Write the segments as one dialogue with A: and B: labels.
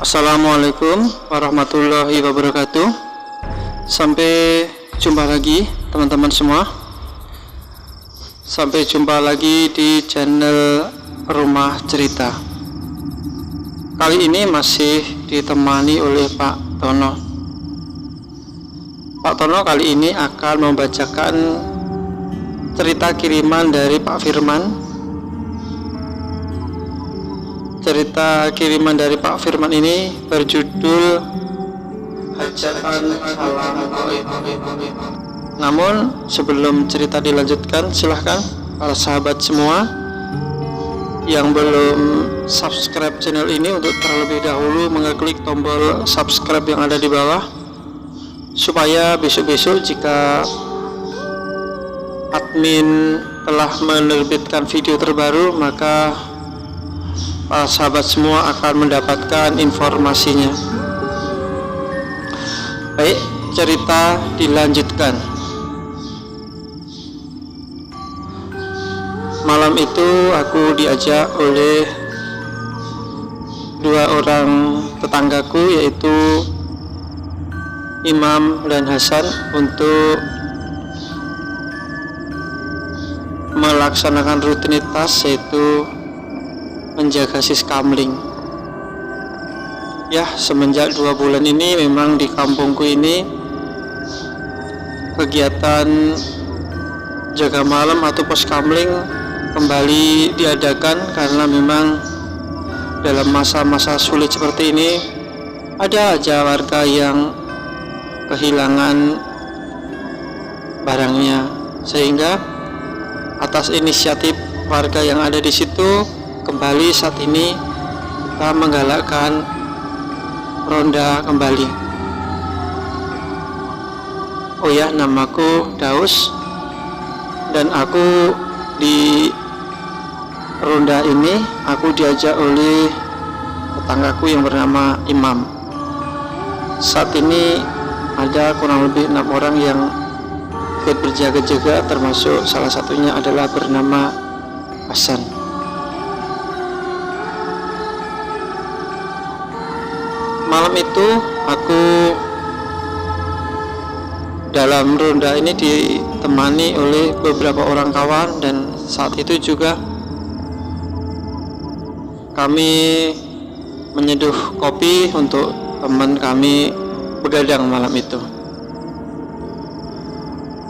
A: Assalamualaikum warahmatullahi wabarakatuh. Sampai jumpa lagi teman-teman semua. Sampai jumpa lagi di channel Rumah Cerita. Kali ini masih ditemani oleh Pak Tono. Pak Tono kali ini akan membacakan cerita kiriman dari Pak Firman. Cerita kiriman dari Pak Firman ini berjudul Hajatan Salam Gaib. Namun sebelum cerita dilanjutkan, silahkan para sahabat semua yang belum subscribe channel ini untuk terlebih dahulu mengeklik tombol subscribe yang ada di bawah, supaya besok-besok jika admin telah menerbitkan video terbaru, maka para sahabat semua akan mendapatkan informasinya. Baik, cerita dilanjutkan. Malam itu aku diajak oleh dua orang tetanggaku, yaitu Imam dan Hasan, untuk melaksanakan rutinitas, yaitu menjaga siskamling. Ya, semenjak 2 bulan ini memang di kampungku ini kegiatan jaga malam atau pos kamling kembali diadakan, karena memang dalam masa-masa sulit seperti ini ada aja warga yang kehilangan barangnya, sehingga atas inisiatif warga yang ada di situ, kembali saat ini kita menggalakkan ronda kembali. Oh ya, namaku Daus, dan aku di ronda ini aku diajak oleh tetanggaku yang bernama Imam. Saat ini ada kurang lebih 6 orang yang ikut berjaga-jaga, termasuk salah satunya adalah bernama Hasan. Malam itu aku dalam ronda ini ditemani oleh beberapa orang kawan, dan saat itu juga kami menyeduh kopi untuk teman kami begadang malam itu.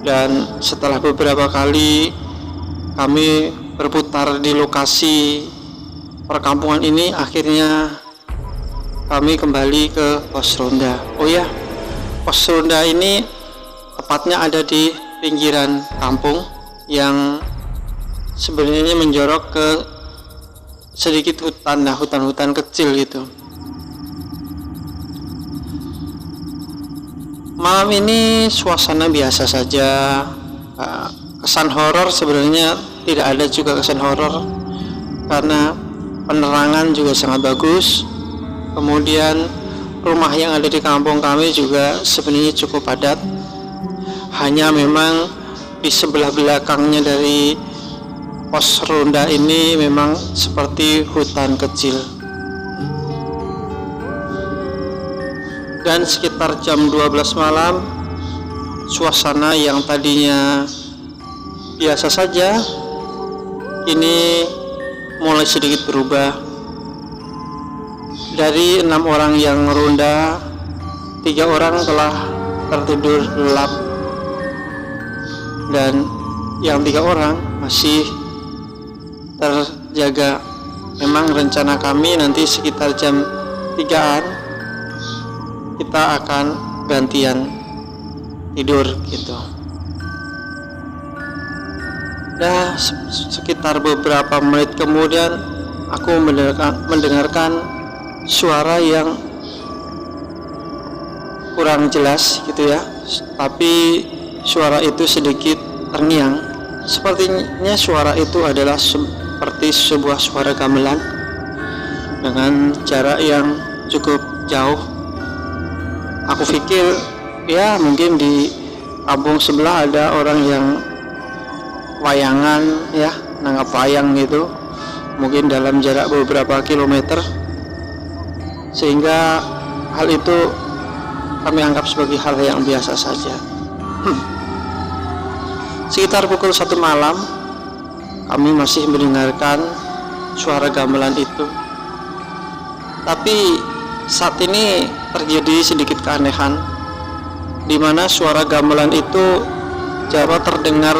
A: Dan setelah beberapa kali kami berputar di lokasi perkampungan ini, akhirnya kami kembali ke pos ronda. Oh ya, pos ronda ini tepatnya ada di pinggiran kampung yang sebenarnya menjorok ke sedikit hutan, hutan-hutan kecil gitu. Malam ini suasana biasa saja. Kesan horor sebenarnya tidak ada juga kesan horor, karena penerangan juga sangat bagus. Kemudian rumah yang ada di kampung kami juga sebenarnya cukup padat. Hanya memang di sebelah belakangnya dari pos ronda ini memang seperti hutan kecil. Dan sekitar jam 12 malam, suasana yang tadinya biasa saja ini mulai sedikit berubah. Dari 6 orang yang ronda, 3 orang telah tertidur lelap, dan yang 3 orang masih terjaga. Memang rencana kami nanti sekitar jam 3-an kita akan gantian tidur gitu. Nah, sekitar beberapa menit kemudian aku mendengarkan suara yang kurang jelas gitu ya, tapi suara itu sedikit terngiang. Sepertinya suara itu adalah seperti sebuah suara gamelan dengan jarak yang cukup jauh. Aku pikir ya mungkin di kampung sebelah ada orang yang wayangan ya, nanggap wayang gitu, mungkin dalam jarak beberapa kilometer. sehingga hal itu kami anggap sebagai hal yang biasa saja. Sekitar pukul 1 malam kami masih mendengarkan suara gamelan itu, tapi saat ini terjadi sedikit keanehan, di mana suara gamelan itu jarak terdengar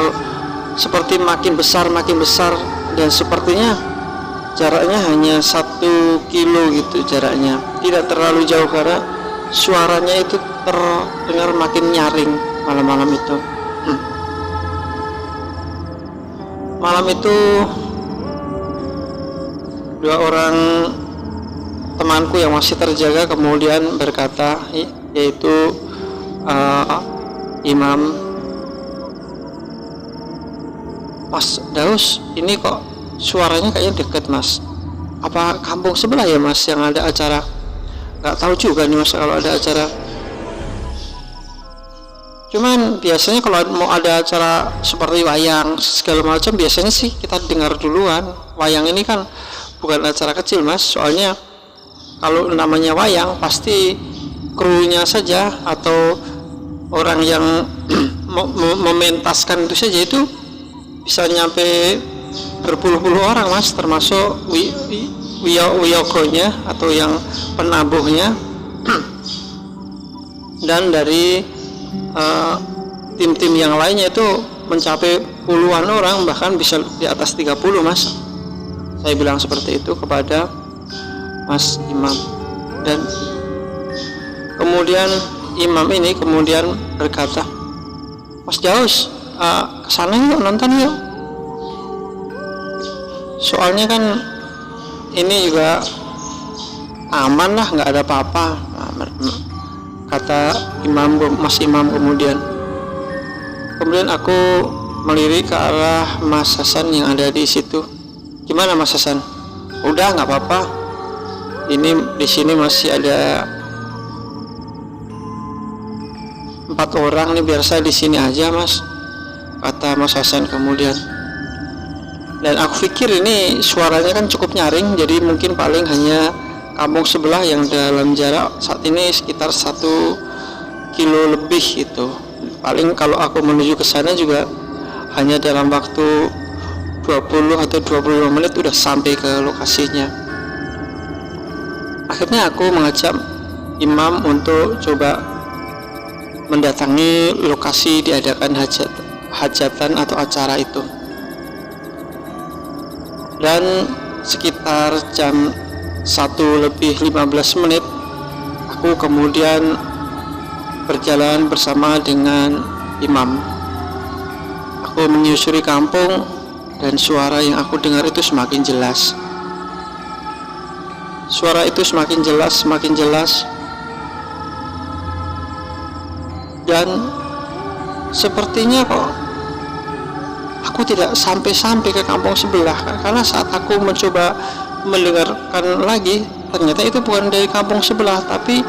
A: seperti makin besar, dan sepertinya jaraknya hanya 1 kilo gitu jaraknya, tidak terlalu jauh karena suaranya itu terdengar makin nyaring malam-malam itu. Malam itu 2 orang temanku yang masih terjaga kemudian berkata, yaitu Imam, "Mas Daus, ini kok suaranya kayaknya deket Mas, apa kampung sebelah ya Mas yang ada acara?" Gak tahu juga nih Mas kalau ada acara, cuman biasanya kalau mau ada acara seperti wayang segala macam biasanya sih kita dengar duluan. Wayang ini kan bukan acara kecil Mas, soalnya kalau namanya wayang pasti krunya saja atau orang yang mementaskan itu saja itu bisa nyampe berpuluh-puluh orang Mas, termasuk wiyogonya atau yang penabuhnya dan dari tim-tim yang lainnya itu mencapai puluhan orang, bahkan bisa di atas 30 Mas. Saya bilang seperti itu kepada Mas Imam, dan kemudian Imam ini kemudian berkata, "Mas Jaus, kesana yuk, nonton yuk, soalnya kan ini juga aman lah, nggak ada apa-apa," kata Mas Imam. Kemudian aku melirik ke arah Mas Hasan yang ada di situ. "Gimana Mas Hasan?" "Udah, nggak apa-apa, ini di sini masih ada 4 orang nih, biar saya di sini aja Mas," kata Mas Hasan kemudian. Dan aku pikir ini suaranya kan cukup nyaring, jadi mungkin paling hanya kampung sebelah yang dalam jarak saat ini sekitar 1 kilo lebih itu. Paling kalau aku menuju ke sana juga hanya dalam waktu 20 atau 25 menit udah sampai ke lokasinya. Akhirnya aku mengajak Imam untuk coba mendatangi lokasi diadakan hajatan atau acara itu. Dan sekitar jam 1:15 aku kemudian berjalan bersama dengan Imam. Aku menyusuri kampung dan suara yang aku dengar itu semakin jelas. Suara itu semakin jelas, dan sepertinya kok aku tidak sampai ke kampung sebelah, karena saat aku mencoba mendengarkan lagi ternyata itu bukan dari kampung sebelah, tapi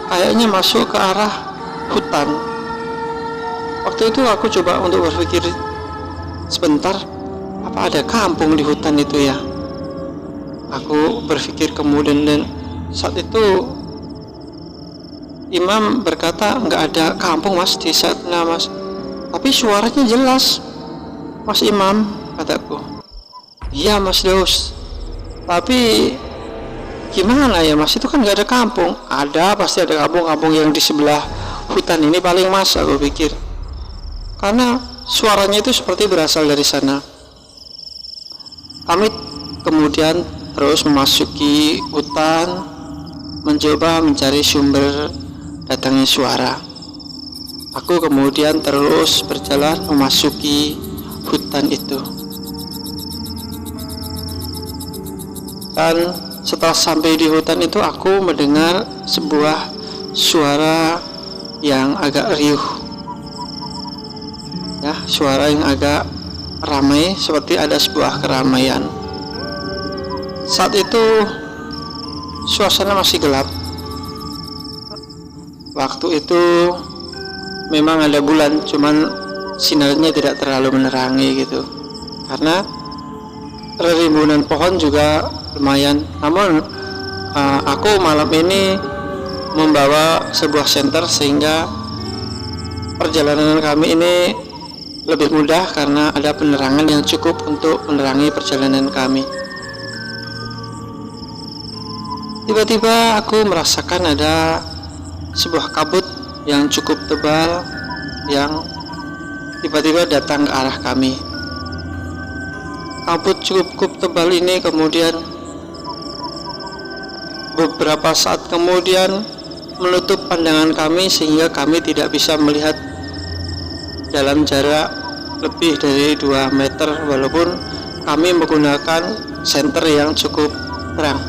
A: kayaknya masuk ke arah hutan. Waktu itu aku coba untuk berpikir sebentar, apa ada kampung di hutan itu ya? Aku berpikir kemudian, dan saat itu Imam berkata, "Nggak ada kampung Mas di sana Mas, tapi suaranya jelas Mas Imam," kataku. "Iya Mas Daus, tapi gimana ya Mas, itu kan nggak ada kampung." "Ada, pasti ada kampung yang di sebelah hutan ini paling Mas," aku pikir, karena suaranya itu seperti berasal dari sana. Kami kemudian terus memasuki hutan, mencoba mencari sumber datangnya suara. Aku kemudian terus berjalan memasuki hutan itu, dan setelah sampai di hutan itu aku mendengar sebuah suara yang agak riuh, ya, suara yang agak ramai, seperti ada sebuah keramaian. Saat itu suasana masih gelap. Waktu itu memang ada bulan, cuman sinarnya tidak terlalu menerangi gitu, karena rimbunan pohon juga lumayan. Namun aku malam ini membawa sebuah senter sehingga perjalanan kami ini lebih mudah karena ada penerangan yang cukup untuk menerangi perjalanan kami. Tiba-tiba aku merasakan ada sebuah kabut yang cukup tebal yang tiba-tiba datang ke arah kami. Kabut cukup tebal ini kemudian beberapa saat kemudian menutup pandangan kami sehingga kami tidak bisa melihat dalam jarak lebih dari 2 meter walaupun kami menggunakan senter yang cukup terang.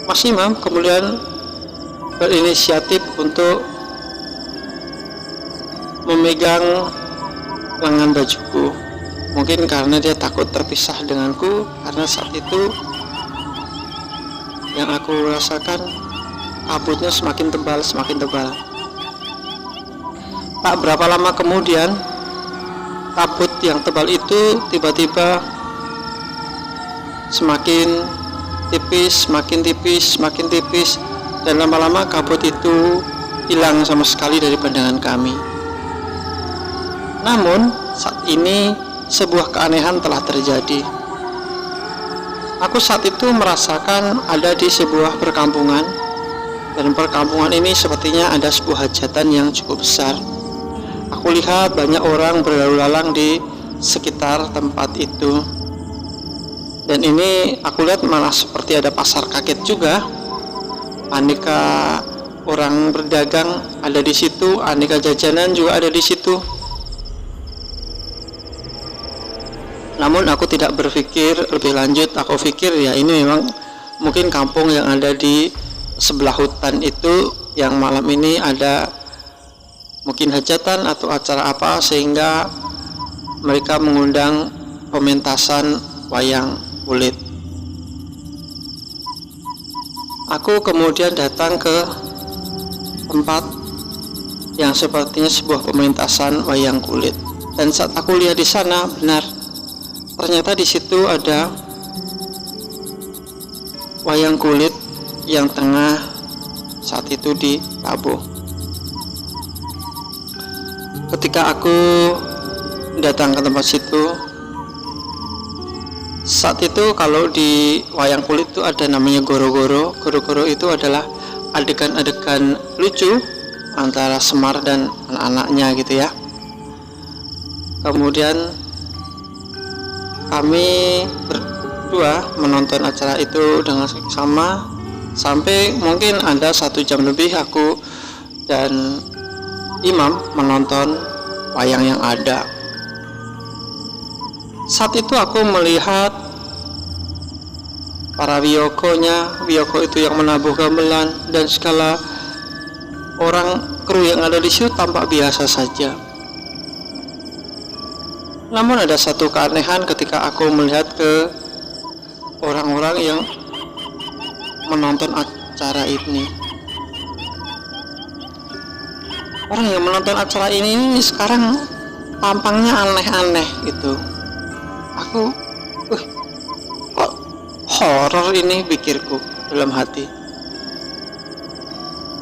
A: Mas Imam kemudian berinisiatif untuk memegang lengan bajuku, mungkin karena dia takut terpisah denganku, karena saat itu yang aku rasakan kabutnya semakin tebal. Tak berapa lama kemudian kabut yang tebal itu tiba-tiba semakin tipis, dan lama-lama kabut itu hilang sama sekali dari pandangan kami. Namun saat ini sebuah keanehan telah terjadi. Aku saat itu merasakan ada di sebuah perkampungan, dan perkampungan ini sepertinya ada sebuah hajatan yang cukup besar. Aku lihat banyak orang berlalu lalang di sekitar tempat itu. Dan ini aku lihat malah seperti ada pasar kaget juga. Aneka orang berdagang ada di situ, aneka jajanan juga ada di situ. Namun aku tidak berpikir lebih lanjut. Aku pikir ya ini memang mungkin kampung yang ada di sebelah hutan itu yang malam ini ada mungkin hajatan atau acara apa sehingga mereka mengundang pementasan wayang kulit. Aku kemudian datang ke tempat yang sepertinya sebuah pementasan wayang kulit, dan saat aku lihat di sana benar, ternyata di situ ada wayang kulit yang tengah saat itu ditabuh. Ketika aku datang ke tempat situ, saat itu kalau di wayang kulit itu ada namanya goro-goro. Goro-goro itu adalah adegan-adegan lucu antara Semar dan anak-anaknya gitu ya. Kemudian kami berdua menonton acara itu dengan sama sampai mungkin ada 1 jam lebih aku dan Imam menonton wayang yang ada. Saat itu aku melihat para wiyoko itu yang menabuh gamelan, dan segala orang kru yang ada di situ tampak biasa saja. Namun ada satu keanehan ketika aku melihat ke orang-orang yang menonton acara ini. Orang yang menonton acara ini sekarang tampangnya aneh-aneh gitu. Aku, kok horor ini, pikirku dalam hati.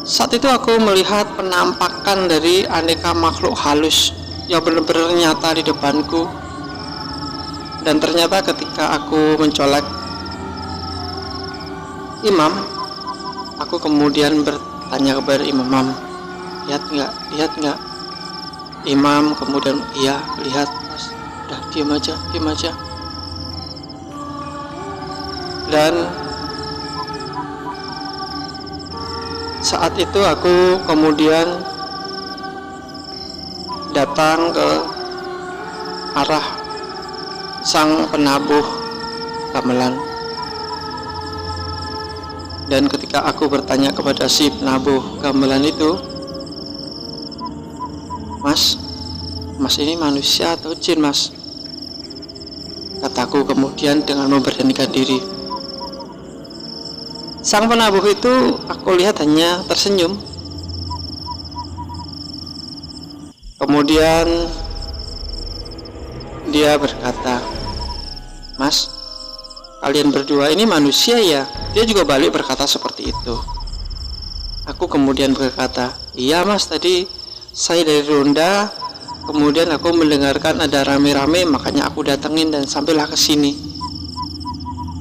A: Saat itu aku melihat penampakan dari aneka makhluk halus yang benar-benar nyata di depanku. Dan ternyata ketika aku mencolek Imam, aku kemudian bertanya kepada Imam, lihat nggak? Imam kemudian, iya lihat mas. Udah diam aja. Dan saat itu aku kemudian datang ke arah sang penabuh gamelan. Dan ketika aku bertanya kepada si penabuh gamelan itu, Mas ini manusia atau jin mas? Kataku kemudian dengan memberanikan diri. Sang penabuh itu aku lihat hanya tersenyum. Kemudian dia berkata, Mas, kalian berdua ini manusia ya? Dia juga balik berkata seperti itu. Aku kemudian berkata, iya mas, tadi saya dari ronda, kemudian aku mendengarkan ada rame-rame, makanya aku datengin dan sampailah ke sini.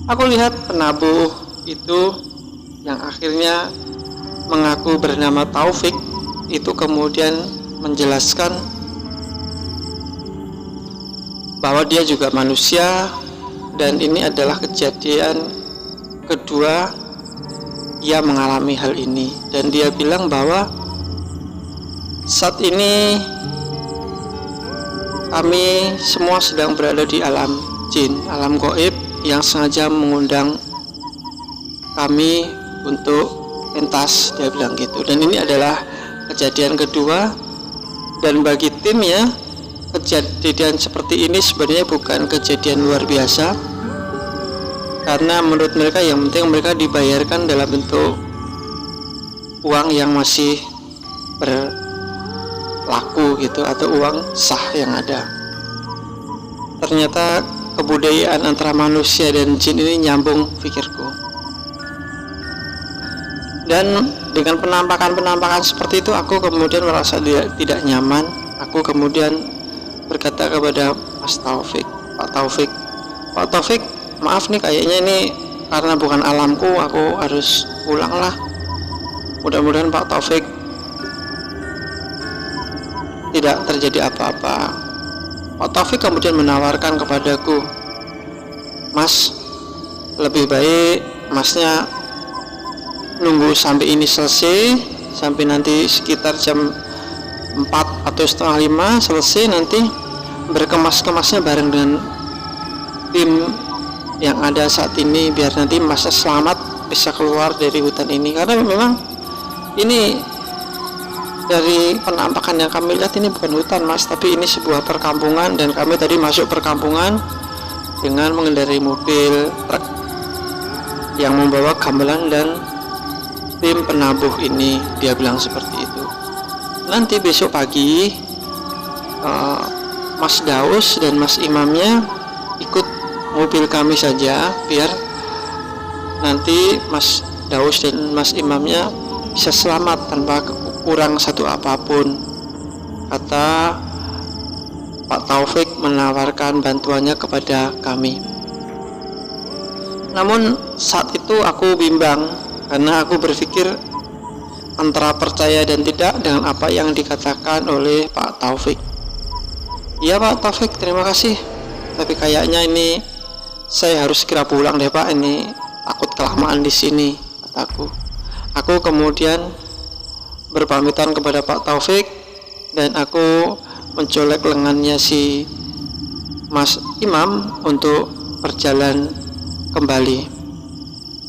A: Aku lihat penabuh itu yang akhirnya mengaku bernama Taufik itu kemudian menjelaskan bahwa dia juga manusia dan ini adalah kejadian kedua ia mengalami hal ini, dan dia bilang bahwa saat ini kami semua sedang berada di alam jin, alam gaib yang sengaja mengundang kami untuk pentas, dia bilang gitu. Dan ini adalah kejadian kedua, dan bagi tim ya, kejadian seperti ini sebenarnya bukan kejadian luar biasa, karena menurut mereka yang penting mereka dibayarkan dalam bentuk uang yang masih berlaku gitu, atau uang sah yang ada. Ternyata kebudayaan antara manusia dan jin ini nyambung pikirku. Dan dengan penampakan seperti itu aku kemudian merasa tidak nyaman. Aku kemudian berkata kepada Mas Taufik, Pak Taufik, maaf nih, kayaknya ini karena bukan alamku, aku harus pulang lah. Mudah-mudahan Pak Taufik tidak terjadi apa-apa. Pak Taufik kemudian menawarkan kepadaku, Mas, lebih baik masnya nunggu sampai ini selesai, sampai nanti sekitar jam 4 atau setengah 5 selesai, nanti berkemas-kemasnya bareng dengan tim yang ada saat ini, biar nanti masnya selamat bisa keluar dari hutan ini. Karena memang ini dari penampakan yang kami lihat ini bukan hutan mas, tapi ini sebuah perkampungan, dan kami tadi masuk perkampungan dengan mengendarai mobil truk yang membawa gamelan dan tim penabuh ini, dia bilang seperti itu. Nanti besok pagi Mas Daus dan Mas Imamnya ikut mobil kami saja, biar nanti Mas Daus dan Mas Imamnya bisa selamat tanpa kurang satu apapun, kata Pak Taufik menawarkan bantuannya kepada kami. Namun saat itu aku bimbang, karena aku berpikir antara percaya dan tidak dengan apa yang dikatakan oleh Pak Taufik. Iya Pak Taufik, terima kasih, tapi kayaknya ini saya harus segera pulang deh Pak, ini takut kelamaan di sini, kataku. Aku kemudian berpamitan kepada Pak Taufik dan aku mencolek lengannya si Mas Imam untuk berjalan kembali.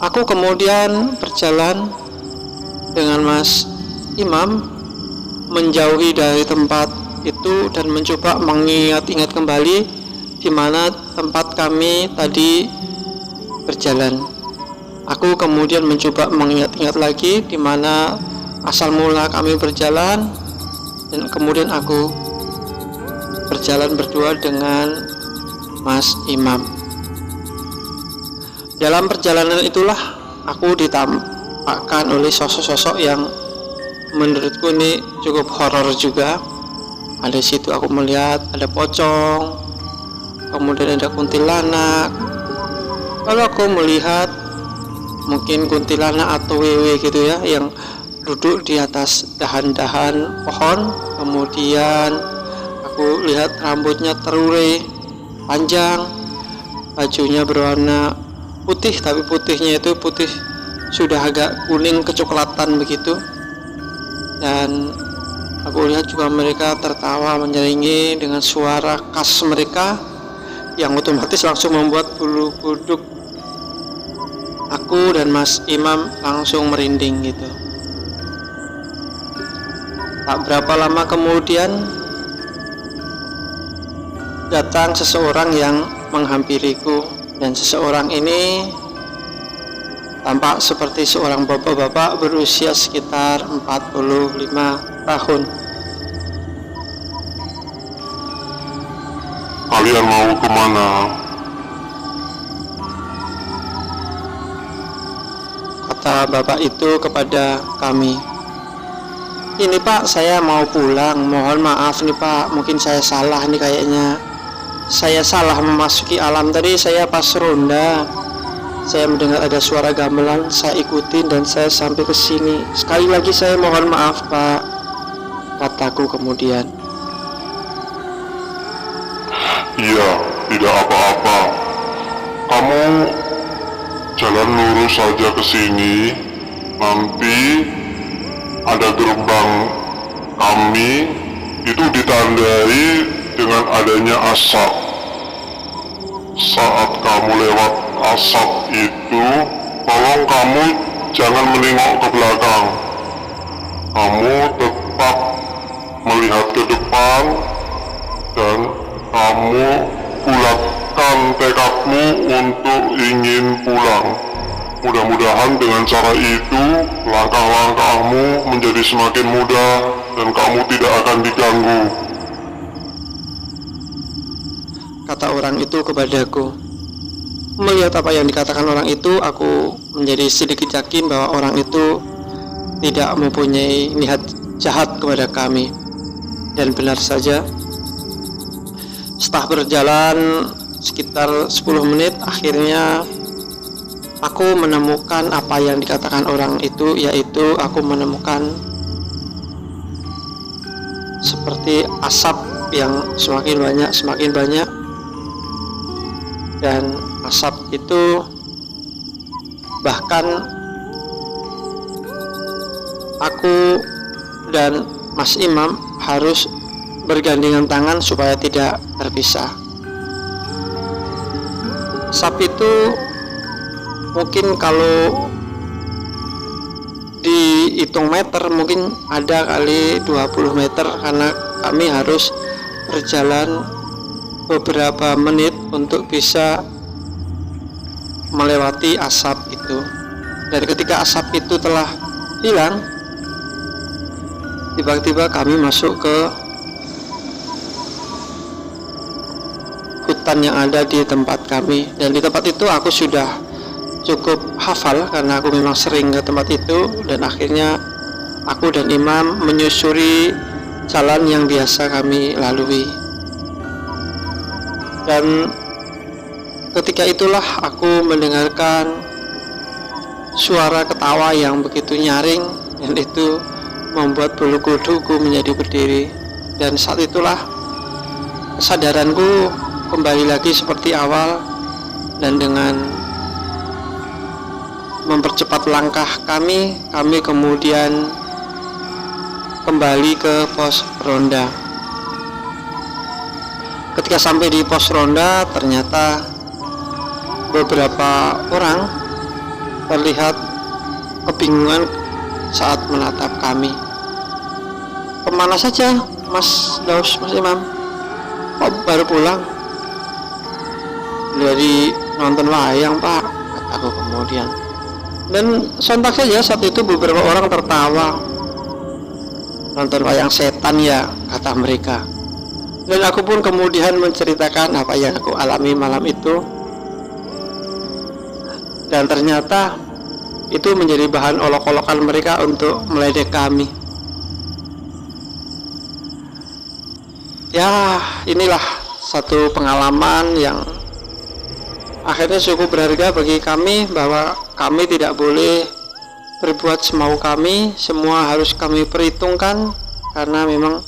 A: Aku kemudian berjalan dengan Mas Imam menjauhi dari tempat itu dan mencoba mengingat-ingat kembali di mana tempat kami tadi berjalan. Aku kemudian mencoba mengingat-ingat lagi di mana asal mula kami berjalan, dan kemudian aku berjalan berdua dengan Mas Imam. Dalam perjalanan itulah aku ditampakkan oleh sosok-sosok yang menurutku ini cukup horor juga. Ada situ aku melihat ada pocong, kemudian ada kuntilanak. Lalu aku melihat mungkin kuntilanak atau wewe gitu ya, yang duduk di atas dahan-dahan pohon. Kemudian aku lihat rambutnya terurai panjang, bajunya berwarna putih, tapi putihnya itu putih sudah agak kuning kecoklatan begitu. Dan aku lihat juga mereka tertawa menyaringi dengan suara khas mereka yang otomatis langsung membuat bulu kuduk aku dan Mas Imam langsung merinding gitu. Tak berapa lama kemudian datang seseorang yang menghampiriku, dan seseorang ini tampak seperti seorang bapak-bapak berusia sekitar 45 tahun.
B: Kalian mau kemana?
A: kata bapak itu kepada kami, "Ini Pak, saya mau pulang, mohon maaf nih Pak, mungkin saya salah nih kayaknya. Saya salah memasuki alam tadi, saya pas ronda. Saya mendengar ada suara gamelan, saya ikutin dan saya sampai ke sini. Sekali lagi saya mohon maaf Pak," kataku kemudian.
B: "Iya, tidak apa-apa. Kamu jalan lurus saja ke sini. Nanti ada gerbang kami, itu ditandai dengan adanya asap. Saat kamu lewat asap itu, tolong kamu jangan menengok ke belakang. Kamu tetap melihat ke depan dan kamu bulatkan tekadmu untuk ingin pulang. Mudah-mudahan dengan cara itu langkah-langkahmu menjadi semakin mudah dan kamu tidak akan diganggu,"
A: kata orang itu kepadaku. Melihat apa yang dikatakan orang itu, aku menjadi sedikit yakin bahwa orang itu tidak mempunyai niat jahat kepada kami. Dan benar saja, setelah berjalan sekitar 10 menit, akhirnya aku menemukan apa yang dikatakan orang itu, yaitu aku menemukan seperti asap yang semakin banyak, dan asap itu bahkan aku dan Mas Imam harus bergandengan tangan supaya tidak terpisah. Asap itu mungkin kalau dihitung meter mungkin ada kali 20 meter, karena kami harus berjalan beberapa menit untuk bisa melewati asap itu. Dan ketika asap itu telah hilang, tiba-tiba kami masuk ke hutan yang ada di tempat kami. Dan di tempat itu aku sudah cukup hafal karena aku memang sering ke tempat itu, dan akhirnya aku dan Imam menyusuri jalan yang biasa kami lalui. Dan ketika itulah aku mendengarkan suara ketawa yang begitu nyaring, dan itu membuat bulu kuduku menjadi berdiri. Dan saat itulah kesadaranku kembali lagi seperti awal, dan dengan mempercepat langkah kami kemudian kembali ke pos ronda. Ketika sampai di pos ronda, ternyata beberapa orang terlihat kebingungan saat menatap kami. "Kemana saja Mas Daus, Mas Imam? Kok baru pulang?" "Dari nonton wayang Pak," kataku kemudian. Dan sontak saja saat itu beberapa orang tertawa. "Nonton wayang setan ya," kata mereka. Dan aku pun kemudian menceritakan apa yang aku alami malam itu, dan ternyata itu menjadi bahan olok-olokan mereka untuk meledek kami. Ya, inilah satu pengalaman yang akhirnya cukup berharga bagi kami, bahwa kami tidak boleh berbuat semau kami, semua harus kami perhitungkan, karena memang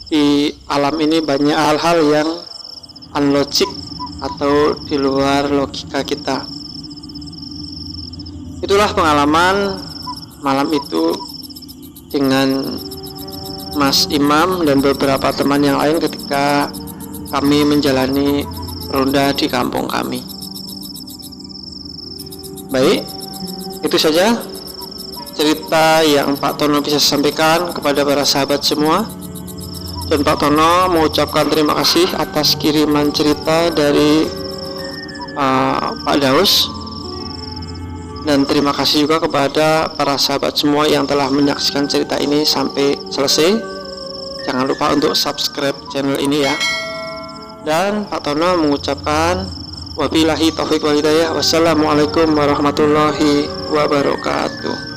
A: di alam ini banyak hal-hal yang unlogik atau di luar logika kita. Itulah pengalaman malam itu dengan Mas Imam dan beberapa teman yang lain ketika kami menjalani ronda di kampung kami. Baik, itu saja cerita yang Pak Tono bisa sampaikan kepada para sahabat semua. Dan Pak Tono mengucapkan terima kasih atas kiriman cerita dari Pak Daus. Dan terima kasih juga kepada para sahabat semua yang telah menyaksikan cerita ini sampai selesai. Jangan lupa untuk subscribe channel ini ya. Dan Pak Tono mengucapkan Wabillahi taufiq wal hidayah. Wassalamualaikum warahmatullahi wabarakatuh.